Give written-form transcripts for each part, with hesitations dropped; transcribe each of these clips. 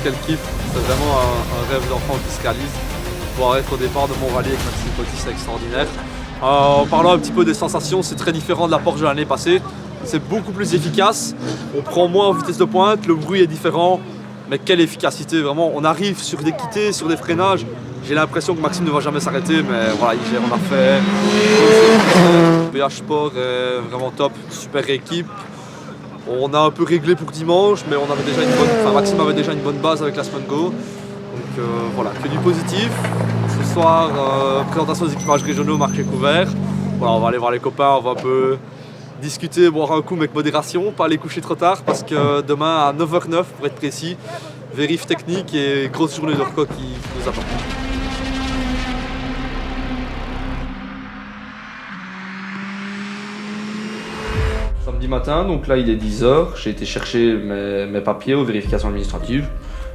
quel kiff, c'est vraiment un rêve d'enfant qui se réalise. Pouvoir être au départ de mon rallye avec Maxime Poty, c'est extraordinaire. En parlant un petit peu des sensations, c'est très différent de la Porsche de l'année passée. C'est beaucoup plus efficace, on prend moins en vitesse de pointe, le bruit est différent. Mais quelle efficacité, vraiment, on arrive sur des quittés, sur des freinages. J'ai l'impression que Maxime ne va jamais s'arrêter, mais voilà, il gère, on a fait. PH Sport est vraiment top, super équipe. On a un peu réglé pour dimanche, mais on avait déjà Maxime avait déjà une bonne base avec la Semaine Go. Donc voilà, que du positif. Ce soir, présentation des équipages régionaux, marché couvert. Voilà, on va aller voir les copains, on va un peu discuter, boire un coup mais avec modération, pas aller coucher trop tard parce que demain à 9h09 pour être précis, vérif technique et grosse journée de reco qui nous attend. Samedi matin, donc là il est 10h, j'ai été chercher mes papiers aux vérifications administratives.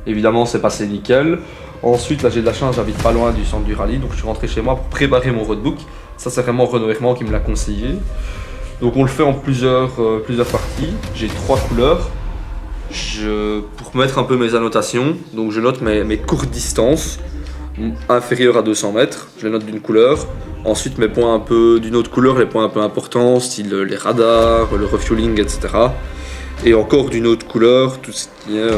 Évidemment c'est passé nickel. Ensuite là j'ai de la chance, j'habite pas loin du centre du rallye, donc je suis rentré chez moi pour préparer mon roadbook. Ça c'est vraiment Renaud Herman qui me l'a conseillé. Donc on le fait en plusieurs parties. J'ai 3 couleurs. Pour mettre un peu mes annotations, donc je note mes courtes distances inférieures à 200 mètres. Je les note d'une couleur. Ensuite mes points un peu d'une autre couleur, les points un peu importants, style les radars, le refueling, etc. Et encore d'une autre couleur, tout ce qui est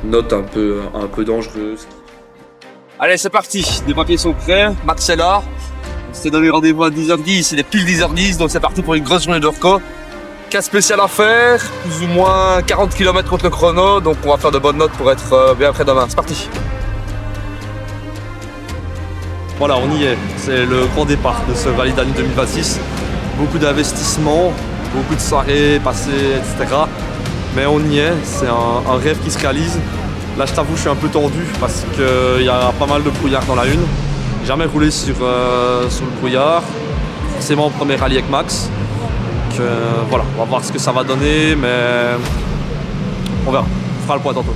note un peu dangereuse. Allez, c'est parti. Les papiers sont prêts. Max est là. On s'était donné rendez-vous à 10h10, il est pile 10h10, donc c'est parti pour une grosse journée de reco. Cas spécial à faire, plus ou moins 40 km contre le chrono, donc on va faire de bonnes notes pour être bien prêt demain. C'est parti. Voilà, on y est. C'est le grand départ de ce rallye d'année 2026. Beaucoup d'investissements, beaucoup de soirées passées, etc. Mais on y est, c'est un rêve qui se réalise. Là, je t'avoue, je suis un peu tendu parce qu'il y a pas mal de brouillard dans la une. J'ai jamais roulé sur le brouillard, forcément premier rallye avec Max. Donc voilà, on va voir ce que ça va donner, mais on verra, on fera le point tantôt.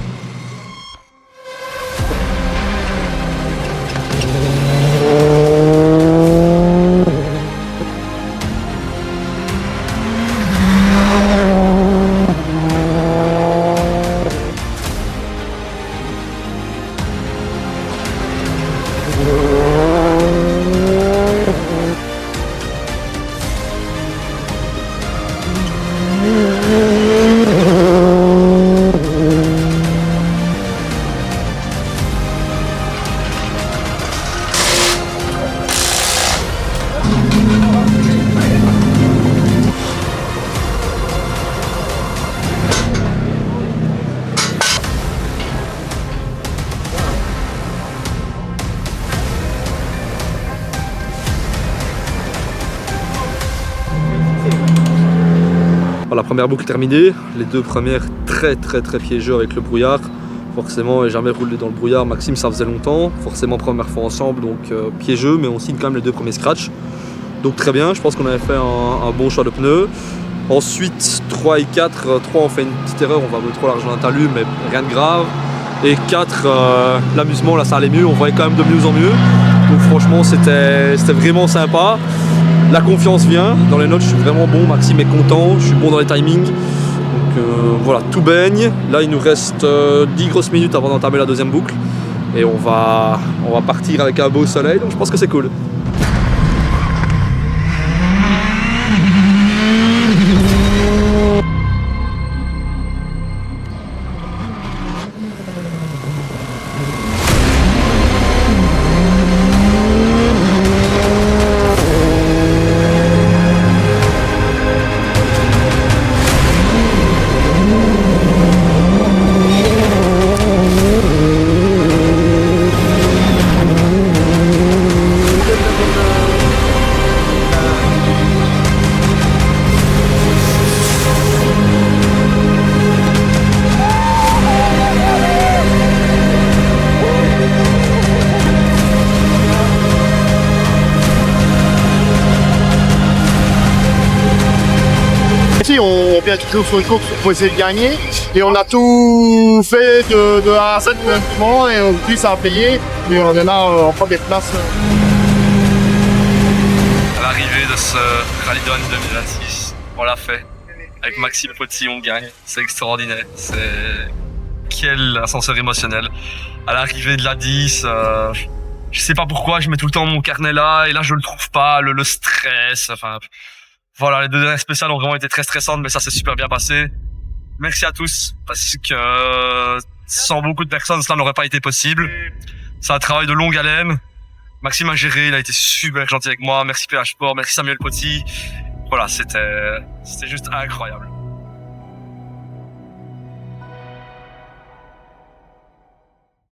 La première boucle terminée, les deux premières très piégeux avec le brouillard. Forcément, j'ai jamais roulé dans le brouillard. Maxime, ça faisait longtemps. Forcément, première fois ensemble, donc piégeux, mais on signe quand même les deux premiers scratchs. Donc très bien, je pense qu'on avait fait un bon choix de pneus. Ensuite, 3 et 4, 3 on fait une petite erreur, on va un peu trop l'argent d'un talus, mais rien de grave. Et 4, l'amusement, là ça allait mieux, on voyait quand même de mieux en mieux. Donc franchement, c'était vraiment sympa. La confiance vient, dans les notes je suis vraiment bon, Maxime est content, je suis bon dans les timings. Donc voilà, tout baigne. Là il nous reste 10 grosses minutes avant d'entamer la deuxième boucle. Et on va partir avec un beau soleil, donc je pense que c'est cool. On vient toujours sur une course pour essayer de gagner et on a tout fait de A à Z moment et puis ça a payé et on est là en première place. À l'arrivée de ce rallye de 2026, on l'a fait. Avec Maxime Poty, on gagne. C'est extraordinaire. quel ascenseur émotionnel. À l'arrivée de la 10, je sais pas pourquoi, je mets tout le temps mon carnet là, et là je le trouve pas, le stress, enfin... Voilà, les 2 dernières spéciales ont vraiment été très stressantes, mais ça s'est super bien passé. Merci à tous, parce que sans beaucoup de personnes, cela n'aurait pas été possible. C'est un travail de longue haleine. Maxime a géré, il a été super gentil avec moi. Merci PH Sport, merci Samuel Poty. Voilà, c'était juste incroyable.